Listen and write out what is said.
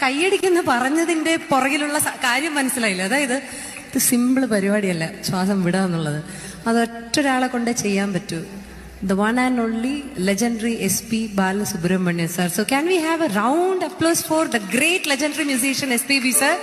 കൈയടിക്കുന്ന പറഞ്ഞതിന്റെ പുറകിലുള്ള കാര്യം മനസ്സിലായില്ല. അതായത് ഇത് സിമ്പിൾ പരിപാടിയല്ല ശ്വാസം വിടുക എന്നുള്ളത്. അത് ഒറ്റൊരാളെ കൊണ്ടേ ചെയ്യാൻ പറ്റൂ. The one and only legendary SP Balasubramanian sir. So can we have a round of applause for the great legendary musician SPB sir?